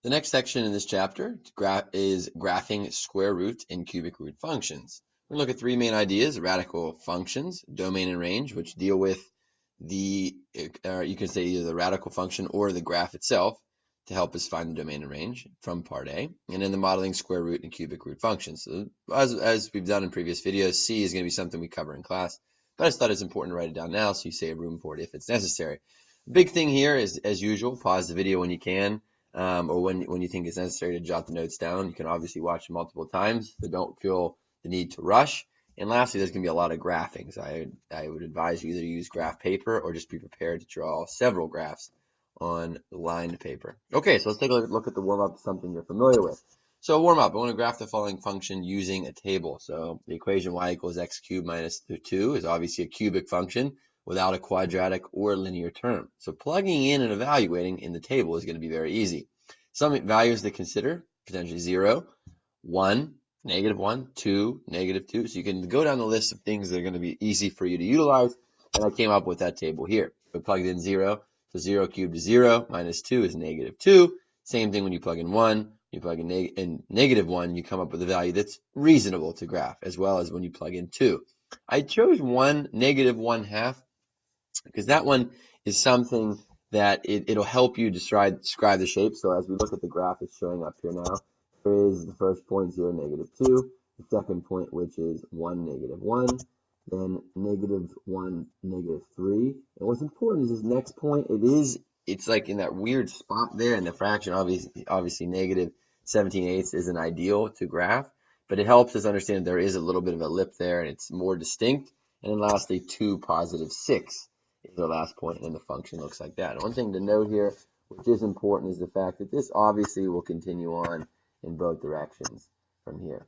The next section in this chapter is graphing square root and cubic root functions. We're going to look at three main ideas: radical functions, domain and range, which deal with you can say either the radical function or the graph itself to help us find the domain and range from part A, and then the modeling square root and cubic root functions. So as we've done in previous videos, C is going to be something we cover in class, but I just thought it's important to write it down now so you save room for it if it's necessary. Big thing here is, as usual, pause the video when you can. Or when you think it's necessary to jot the notes down. You can obviously watch multiple times, so don't feel the need to rush. And lastly, there's going to be a lot of graphing, so I would advise you either use graph paper or just be prepared to draw several graphs on lined paper. Okay, so let's take a look at the warm-up, something you're familiar with. So warm-up, I want to graph the following function using a table. So the equation y equals x cubed minus 2 is obviously a cubic function without a quadratic or linear term. So plugging in and evaluating in the table is going to be very easy. Some values to consider, potentially 0, 1, -1, 2, -2. So you can go down the list of things that are going to be easy for you to utilize, and I came up with that table here. We plugged in 0, so 0 cubed is 0, minus 2 is -2. Same thing when you plug in 1. You plug in -1, you come up with a value that's reasonable to graph, as well as when you plug in 2. I chose 1, -1/2, because that one is something that it'll help you describe the shape. So as we look at the graph, it's showing up here now. There is the first point, 0, -2. The second point, which is 1, -1. Then -1, -3. And what's important is this next point. It's like in that weird spot there in the fraction. Obviously -17/8 isn't ideal to graph, but it helps us understand there is a little bit of a lip there, and it's more distinct. And then lastly, 2, +6. Is our last point, and the function looks like that. And one thing to note here, which is important, is the fact that this obviously will continue on in both directions from here.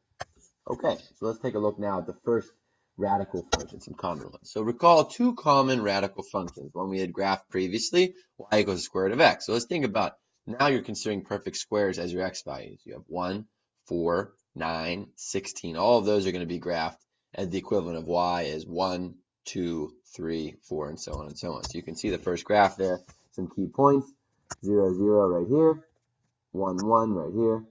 Okay, so let's take a look now at the first radical function, some common ones. So recall two common radical functions. One we had graphed previously, y equals the square root of x. So let's think about, now you're considering perfect squares as your x values. You have 1, 4, 9, 16. All of those are going to be graphed as the equivalent of y is 1, 2, 3, 4, and so on and so on. So you can see the first graph there, some key points, 0, 0 right here, 1, 1 right here,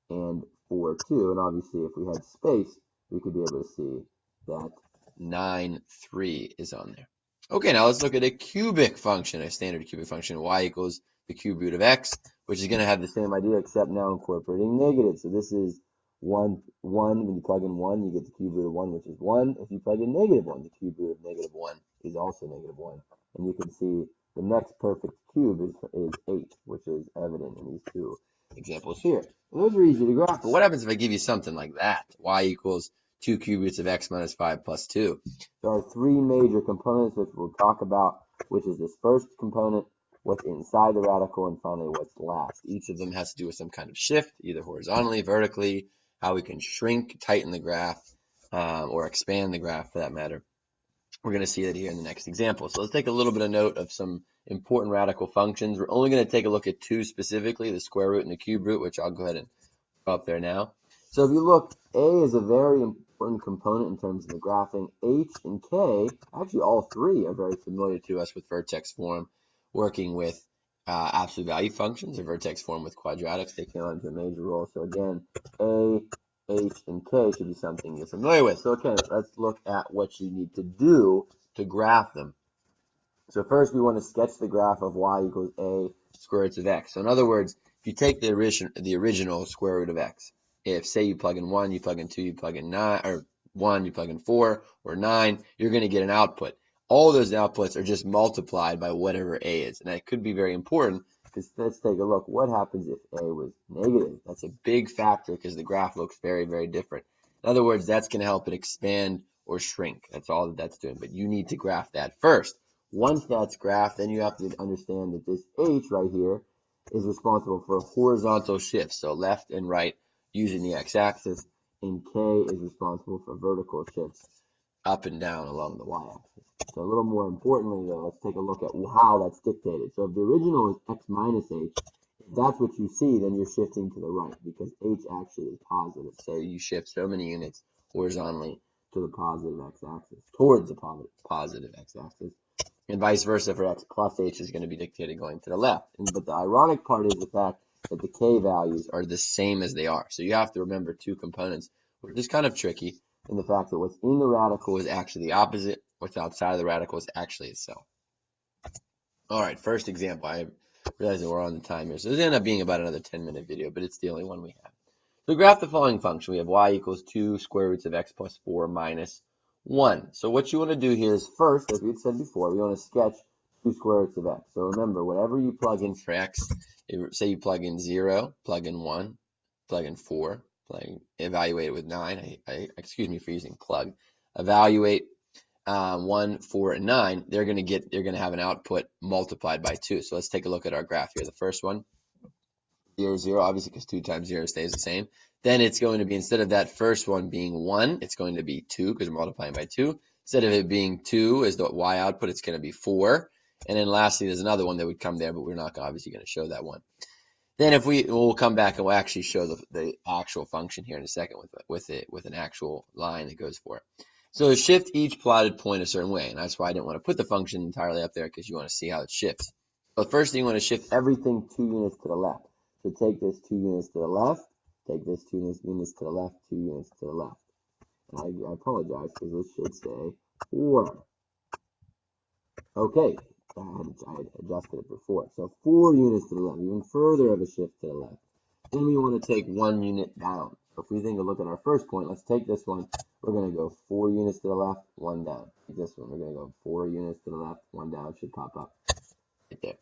and 4, 2. And obviously if we had space, we could be able to see that 9, 3 is on there. Okay, now let's look at a cubic function, a standard cubic function, y equals the cube root of x, which is going to have the same idea except now incorporating negatives. So this is 1, when you plug in 1, you get the cube root of 1, which is 1. If you plug in -1, the cube root of -1 is also -1. And you can see the next perfect cube is 8, which is evident in these two examples here. And those are easy to graph, but what happens if I give you something like that? Y equals 2 cube roots of x minus 5 plus 2. There are three major components which we'll talk about, which is this first component, what's inside the radical, and finally what's last. Each of them has to do with some kind of shift, either horizontally, vertically, how we can shrink, tighten the graph, or expand the graph for that matter. We're going to see that here in the next example. So let's take a little bit of note of some important radical functions. We're only going to take a look at two specifically, the square root and the cube root, which I'll go ahead and put up there now. So if you look, A is a very important component in terms of the graphing. H and K, actually all three are very familiar to us with vertex form, working with absolute value functions, or vertex form with quadratics. They came on to a major role. So again, A, H, and K should be something you're familiar with. So okay, let's look at what you need to do to graph them. So first we want to sketch the graph of y equals a square root of x. So in other words, if you take the original square root of x, if say you plug in 1, you plug in 2, you plug in 9, or 1, you plug in 4, or 9, you're going to get an output. All those outputs are just multiplied by whatever a is. And that could be very important, because let's take a look. What happens if a was negative? That's a big factor because the graph looks very, very different. In other words, that's going to help it expand or shrink. That's all that's doing. But you need to graph that first. Once that's graphed, then you have to understand that this h right here is responsible for horizontal shifts, so left and right using the x-axis, and k is responsible for vertical shifts up and down along the y-axis. So a little more importantly, though, let's take a look at how that's dictated. So if the original is x minus h, if that's what you see, then you're shifting to the right, because h actually is positive. So you shift so many units horizontally to the positive x-axis, towards the positive x-axis. And vice versa for x plus h is going to be dictated going to the left. But the ironic part is the fact that the k values are the same as they are. So you have to remember two components, which is kind of tricky in the fact that what's in the radical is actually the opposite, what's outside of the radical is actually itself. All right, first example. I realize that we're on the time here, so this ended up being about another 10-minute video, but it's the only one we have. So graph the following function. We have y equals 2 square roots of x plus 4 minus 1. So what you want to do here is first, as we said before, we want to sketch 2 square roots of x. So remember, whatever you plug in for x, say you plug in 0, plug in 1, plug in 4, evaluate it with 9. Excuse me for using plug. Evaluate 1, 4, and 9. You're going to have an output multiplied by 2. So let's take a look at our graph here. The first one. 0, 0, obviously, because 2 times 0 stays the same. Then it's going to be, instead of that first one being 1, it's going to be 2 because we're multiplying by 2. Instead of it being 2 as the y output, it's going to be 4. And then lastly, there's another one that would come there, but we're not obviously going to show that one. Then we'll come back and we'll actually show the actual function here in a second with an actual line that goes for it. So shift each plotted point a certain way, and that's why I didn't want to put the function entirely up there because you want to see how it shifts. So first thing, you want to shift everything 2 units to the left. So take this 2 units to the left, take this 2 units to the left, 2 units to the left. And I apologize because this should say 4. Okay, I had adjusted it before. So 4 units to the left, even further of a shift to the left. Then we want to take 1 unit down. So if we take a look at our first point, let's take this one. We're going to go 4 units to the left, 1 down. Take this one, we're going to go 4 units to the left, 1 down. Should pop up right there.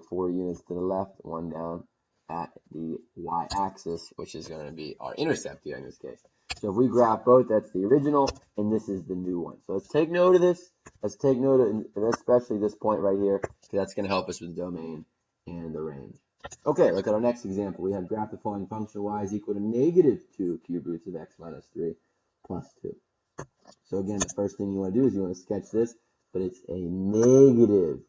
4 units to the left, 1 down at the y-axis, which is going to be our intercept here in this case. So if we graph both, that's the original, and this is the new one. So let's take note of this. Let's take note of especially this point right here, because that's going to help us with the domain and the range. Okay, look at our next example. We have graph the following function y is equal to negative 2 cube roots of x minus 3 plus 2. So again, the first thing you want to do is you want to sketch this, but it's a negative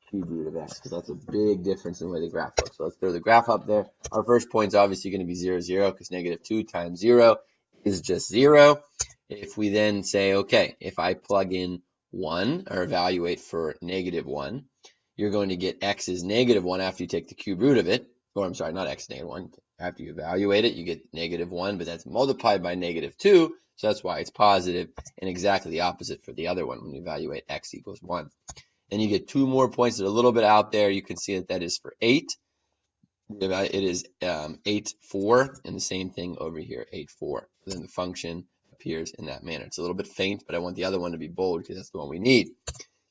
cube root of x, because that's a big difference in the way the graph looks. So let's throw the graph up there. Our first point is obviously going to be 0, 0, because negative 2 times 0 is just 0. If we then say, okay, if I plug in 1, or evaluate for negative 1, you're going to get x is negative 1 after you take the cube root of it. Or I'm sorry, not x negative 1. After you evaluate it, you get negative 1, but that's multiplied by negative 2, so that's why it's positive, and exactly the opposite for the other one when you evaluate x equals 1. Then you get 2 more points that are a little bit out there. You can see that is for 8. It is 8, 4, and the same thing over here, 8, 4. Then the function appears in that manner. It's a little bit faint, but I want the other one to be bold because that's the one we need.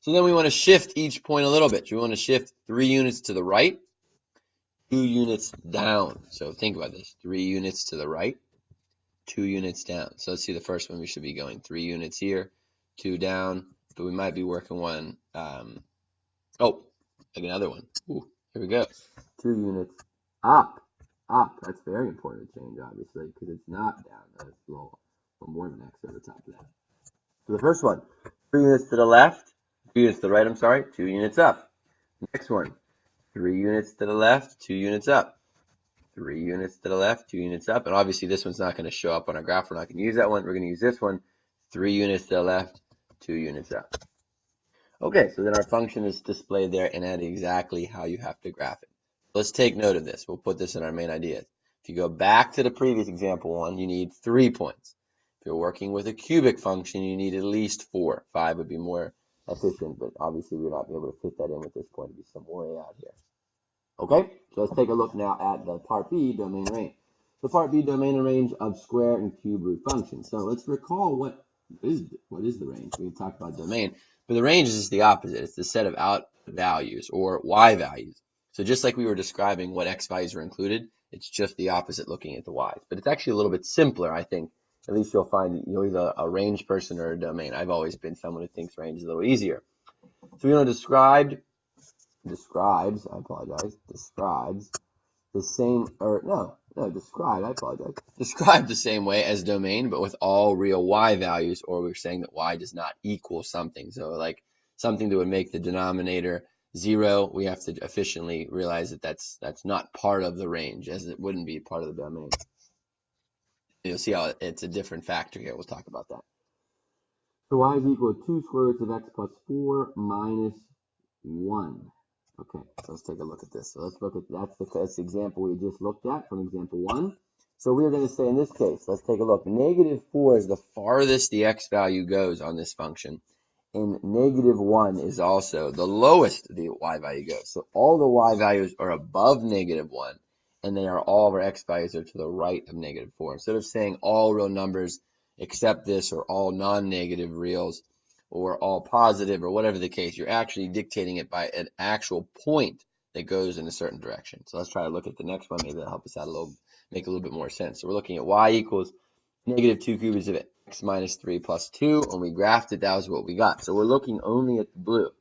So then we want to shift each point a little bit. So we want to shift 3 units to the right, 2 units down. So think about this, 3 units to the right, 2 units down. So let's see the first one. We should be going 3 units here, 2 down, but we might be working one. Oh, like another one. Ooh, here we go. 2 units up. Up. That's very important to change, obviously, because it's not down. That's a little more than x over the top of that. So the first one, 3 units to the left, 2 units to the right, I'm sorry, 2 units up. Next one, 3 units to the left, 2 units up. 3 units to the left, 2 units up. And obviously this one's not going to show up on our graph. We're not going to use that one. We're going to use this one, 3 units to the left, 2 units up. Okay, so then our function is displayed there and at exactly how you have to graph it. Let's take note of this. We'll put this in our main ideas. If you go back to the previous example one, you need 3 points. If you're working with a cubic function, you need at least 4. 5 would be more efficient, but obviously we're not able to fit that in with this point. It'd be some way out here. Okay, so let's take a look now at the part B, domain and range. The part B, domain and range of square and cube root functions. So let's recall what is the range. We talked about domain, but the range is just the opposite. It's the set of output values or y values. So just like we were describing what x values are included, it's just the opposite looking at the y's. But it's actually a little bit simpler, I think. At least you'll find you're either a range person or a domain. I've always been someone who thinks range is a little easier. So we know describes the same way as domain, but with all real y values, or we're saying that y does not equal something. So like something that would make the denominator 0, we have to efficiently realize that that's not part of the range, as it wouldn't be part of the domain. You'll see how it's a different factor here. We'll talk about that. So y is equal to 2 square roots of x plus 4 minus 1. Okay, so let's take a look at this. So let's look at that's the example we just looked at from example 1. So we're going to say in this case, let's take a look. -4 is the farthest the x value goes on this function. And -1 is also the lowest the y value goes. So all the y values are above -1, and they are all of our x values are to the right of -4. Instead of saying all real numbers except this, or all non-negative reals, or all positive, or whatever the case, you're actually dictating it by an actual point that goes in a certain direction. So let's try to look at the next one. Maybe that'll help us out a little, make a little bit more sense. So we're looking at y equals -2 cubed of x minus 3 plus 2. When we graphed it, that was what we got. So we're looking only at the blue.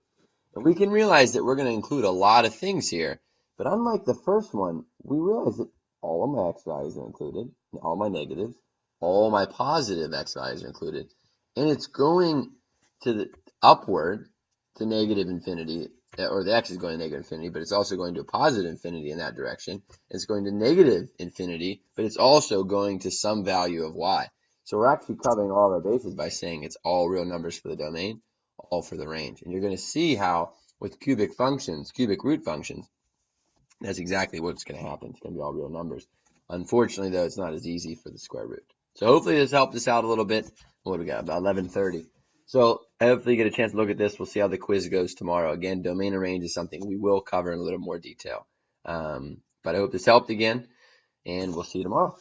And we can realize that we're going to include a lot of things here. But unlike the first one, we realize that all of my x values are included, all my negatives, all my positive x values are included. And it's going to the upward to negative infinity, or the x is going to negative infinity, but it's also going to a positive infinity in that direction. It's going to negative infinity, but it's also going to some value of y. So we're actually covering all of our bases by saying it's all real numbers for the domain, all for the range. And you're going to see how with cubic root functions, that's exactly what's going to happen. It's going to be all real numbers. Unfortunately, though, it's not as easy for the square root. So hopefully this helped us out a little bit. What do we got? About 11:30. So hopefully you get a chance to look at this. We'll see how the quiz goes tomorrow. Again, domain and range is something we will cover in a little more detail. But I hope this helped again, and we'll see you tomorrow.